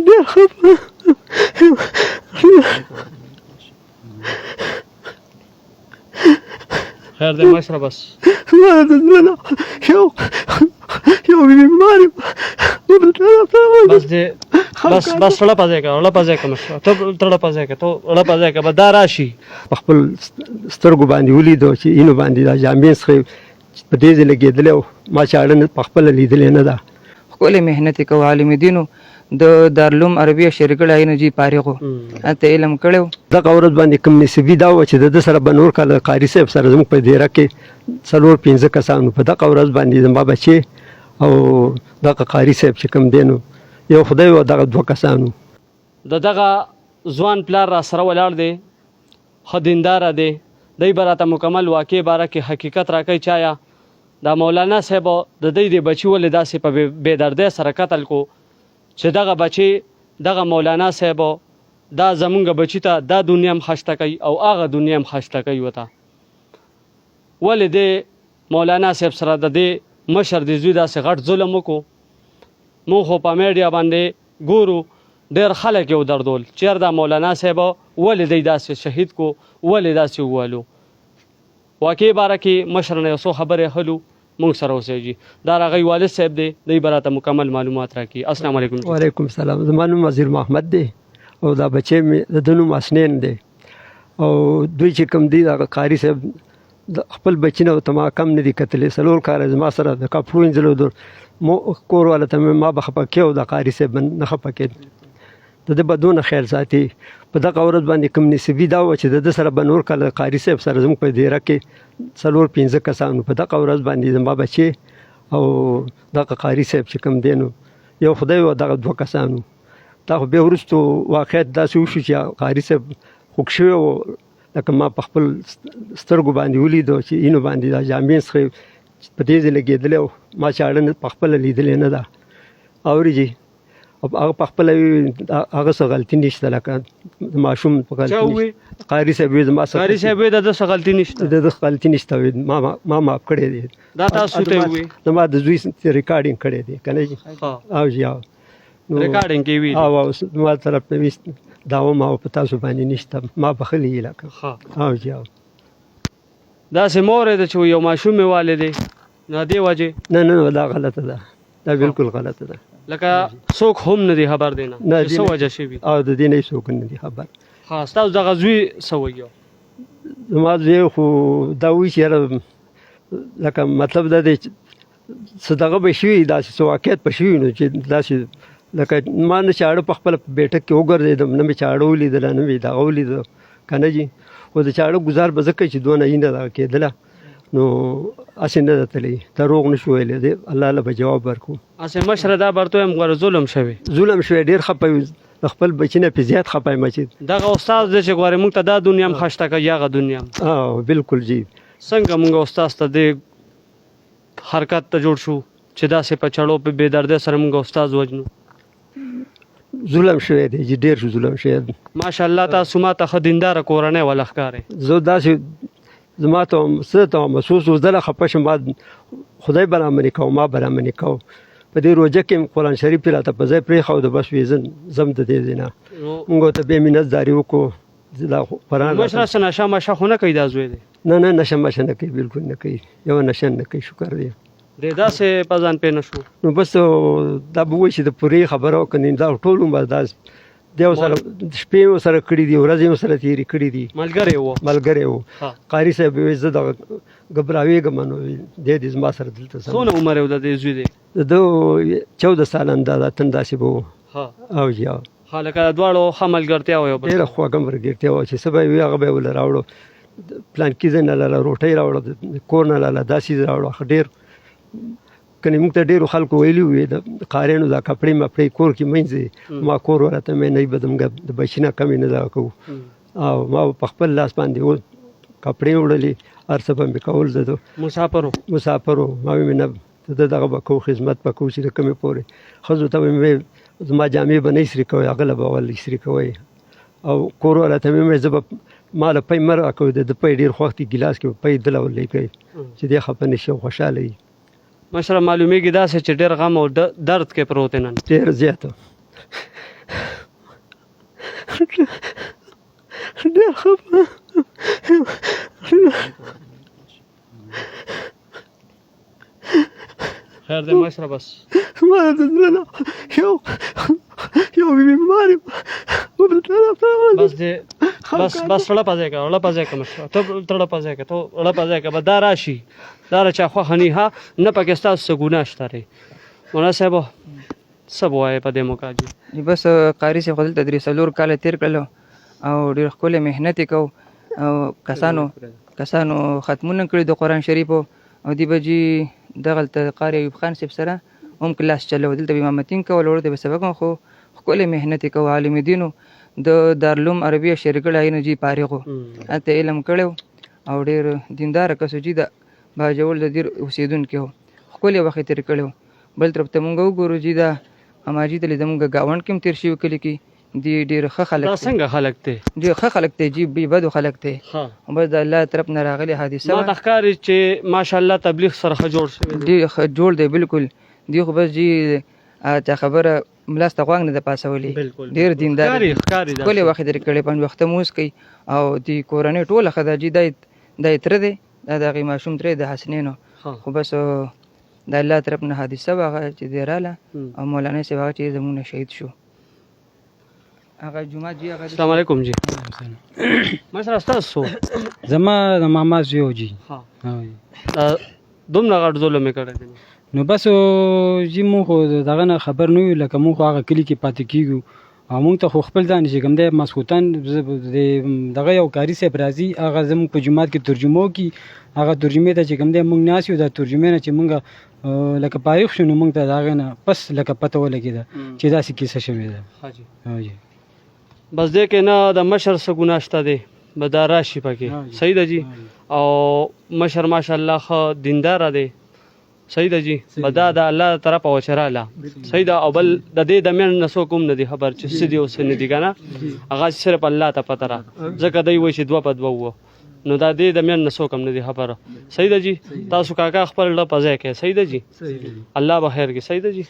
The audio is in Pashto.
ډېر خفه خیر دی مشره بس زما د زړه نه یو بیمار یم بس دی بس رړه پځای که مشره ته رړه پځای که به دا راشي په خپل سترګو باندې ولیدو چې اینو باندې دا جامې څخه په دې ځای لګېدلی او ما چاړه پخپله لیدلې نه ده ښکلې محنت یې کوو عالم دینو د دارالعلوم عربیه شریکړی انجي فارغ و هلته علم کړی و دغه ورځ باندې کوم نصیبي دا وه چې د ده سره به نور کاله قاري صاحب سره زموږ په دیره کې 4-5 کسانو په دغه ورځ باندې زما بچې او دغه قاري صاحب چې کوم دی نو یو خدای و دغه 2 کسانو د دغه ځوان پلار را سره ولاړ دی ښه دینداره دی دی به راته مکمل واقع باره کې حقیقت راکوي چایا دا مولانا صاحب د دوی د بچي ولې داسې په بېدردۍ سره قتل کو چې دغه بچی دغه مولانا صاحب دا زمونږ بچی ته دا دنیا هم خشته کوي او هغه دنیا هم خشته کوي ورته ولې دې مولانا صاحب سره د دې مشر د زوی داسې غټ ظلم وکړو مونږ خو په میډیا باندې ګورو ډېر خلک یو دردول چېر دا مولانا صاحب ولې دی داسې شهید کو ولې داسې ووالو واقع باره کې مشر نه یو څو خبرې اخلو مونږ سره اوسېږي دا راغی والد صاحب دی دی به راته مکمل معلومات راکړي السلام علیکم وعلیکم السلام زما نوم وزیر محمد دی او دا بچی مې د ده نوم حسنین دی او دوی چې کوم دی دغه قاري صاحب د خپل بچي نه ورته ما کم نه دي کتلی 4 کاله زما سره د کپړو وینځلو کور والا ته ما به خفه کې او د قاري صاحب نه خفه کېد د ده به دونه خیال ساتي په دغه ورځ باندې کوم نصیبي دا وه چې د ده سره به نور کله قاري صاحب سره زموږ په دیره کې 4-5 کسانو په دغه ورځ باندې زما بچې او دغه قاري صاحب چې کوم دی نو یو خدای و دغه 2 کسانو دا خو بیا وروستو واقعیت داسې وشو چې قاري صاحب خوږ شوی و لکه ما په خپل سترګو باندې ولیدو چې اینو باندې دا جامې څخه په دې ځای لګېدلی او ما چاړه پخپله لیدلې نه ده اورېږي هغه پخپله هغه څه غلطي نشته لکه ماشوم په غلطي قاري صاحب وایي زما قاري صاحب وایي د ده څه غلطي نشته د ده غلطي نشته وایي ما معاف کړی دی دا تاسو ته وایي زما د زوی ریکارډینګ کړی دی که نه جي او جي او ریکارډینګ کې وي او زما طرف نه وي دعوه ما په تاسو باندې نشته ما بخښلی یې لکه او جي او داسې مور یې ده چې یو ماشوم یې والې دی نو دې وجې نه دا غلطه ده دا بالکل غلطه ده لکه څوک هم نه دی خبر دی نه چې څه وجه شوي او د دې نه څوک نه دی خبر ها ستاسو دغه زوی څه وایي زما زوی خو دا وایي چې یاره لکه مطلب دا دی څه دغه به شوي داسې څه واقعیت به شوي نو چې داسې لکه ما نه چاړه په خپله بیټک کې وګرځېدم نه مې چاړه ولیدله نه مې دغه ولیده که نه جي خو د چاړه ګزار به ځکه چې دونه یې نه دغه کېدله نو هسې نه ده تللی دروغ نه شو ویلی دی الله له به جواب ورکړو هسې مشره دا برته یم غوره ظلم شوی ډېر خفه وي د خپل بچي نه پې زیات خفه یم چې دغه استاد دی چې غوره موږ ته دا دنیا هم خشته کوي هغه دنیا هم بالکل جي څنګه موږ استاد ته دې حرکت ته جوړ شو چې داسې په چړو په بېدردۍ سره موږ استاد وژنو ظلم شوی دی چې ډېر ظلم شوی دی ماشاءالله تاسو ما ته ښه دینداره کورنۍ وله ښکارئ زه داسې زما ته څه ته محسوس و زه له خفه شم خدای به رامنې کوو ما به رامنې کوو په دې روژه کې قرآن شریف یې راته په ځای پرېښود بس وې ځم د دې ځای نه مونږ ورته بې منتظاري وکړو مشره څه نشه مشه خو نه کوي دا زوی دی نه نشه مشه نه کوي بالکل نه کوي یو نشه نه کوي شکر دی دی داسې په ځان پې نه شو نو بس دا به وایي چې د پورې خبره وکړې دا ټول عمر دا دی ورسره شپې مې ورسره کړي دي ورځې مې ورسره تېرې کړي دي ملګری و قاري صاحب وایي زه دغه ګبراوېږم نو دی دې زما سره دلته څونه عمر یې د دې زوی دی د ده 14 ساله اندازه تن داسې به و او جي او ها لکه دواړو ښه ملګرتیا وه ډېره خوږه ملګرتیا وه چې څه به یې وي هغه به یې وله راوړو پلانکي ځای نه لاله روټۍ راوړه کور نه لاله دا څیز راوړه ښه ډېر کنې موږ ته ډېرو خلکو ویلي وي د قاریانو دا کپړې مپړې کور کې مینځي ما کور ورته مې نه به زموږ د بچي نه کمې نه دغه کوو او ما په خپل لاس باندې کپړې وړلې هر څه به مې کول د مسافرو ما مې نه د دغه به کوو خدمت به کوو چې د کمې پورې ښځو ته مې زما جامې به نه ایسري کوئ هغه له به ول ایسري کوئ او کور ورته مې زه به ما له پی مه راکوئ د پی ډېر خوښ دي ګیلاس کې به پی دله ولې کوي چې دی خفه نه شي او خوشحاله وي مشره معلومیږي داسې چې ډېر غم او درد کې پروت یې نن ډېر زیات ډېر خفه خیر دی مشره بس ما د زړه نه یو بیمار یم بس دې بس رړه پځای که مشره ته رړه پځای که به دا راشي دا را چا خوښه نه ها نه پکې ستاسو څه ګناه شته دی مولانا صاحب څه به وایې په دې موقع کې بس قاري صاحب خو دلته 3 کاله تېر کړلو او ډېر ښکلی محنت یې کوو او کسانو ختمونه کړي د قرآن شریفو او دی به جي دغلته قاري ایوب خان صاحب سره هم کلاس چلو دلته به امامتین کول ورته به سبق خو ښکلی محنت یې کوو عالم دینو د دارالعلوم عربیه شریکړی نه جي فارغ و هلته علم کړی او ډېر دینداره کس و جي د باجوړ د دیر اوسېدونکی و ښکلی وخت یې تېر کړی و بل طرف ته مونږ وګورو جي دا هماجي ته زمونږ ګاونډ کې هم تېر شوي کلي کې دی ډېر ښه خلک دا څنګه خلک دی ډېر ښه خلک دی جي بې بدو خلک دی بس د الله طرف نه راغلې حادثه ما ته ښکاري چې ماشاءالله تبلیغ سره ښه جوړ شوی دی ډېر ښه جوړ دی بالکل دی خو بس جي چا خبره ملاسته غوږ نه ده پاسولی ډېر دیندار ښکلی وخت یې تېر کړی 5 وخته مونځ کوي او د کورنۍ ټوله ښه ده جي دا یې تره دی دا د هغې ماشوم تره د حسنینو خو بس د الله طرف نه حادثه وه هغه چې دی راله او مولانا صاحب هغه چې زموږ نه شهید شو هغه جومات جي هغه السلام علیکم جی مشره ستاسو زما د ماما زوی و جي دومره غټ ظلم یې کړی دی نو بس جي مونږ خو دغه نه خبر نه یو لکه مونږ خو هغه کلي کې پاتې کېږو او مونږ ته خو خپل ځان چې کوم دی ماسخوتن دغه یو کاري صاحب راځي هغه زموږ په جومات کې ترجمه وکړي هغه ترجمې ته چې کوم دی مونږ ناست یو دا ترجمې نه چې مونږ لکه فارغ شو نو مونږ ته د هغې نه پس لکه پته ولګېده چې داسې کیسه شوې ده بس دې کې نه د مشر څه ګناه شته دی به دا راشي پکې صحیح ده جي او مشر ماشاءالله ښه دینداره دی صحیح ده جی بدا د الله طرفه وچراله صحیح ده او بل د دې د مېن نه څوک هم نه دي خبر چې څه دي او څه نه دي که نه هغه صرف الله ته پته را ځکه دی وایي چې 2 په 2 وو نو دا دې د مېن نه څوک هم نه دي خبره صحیح ده جی تاسو کاکا خپل زړه په ځای کې صحیح ده جی الله به خیر کړي صحیح ده جی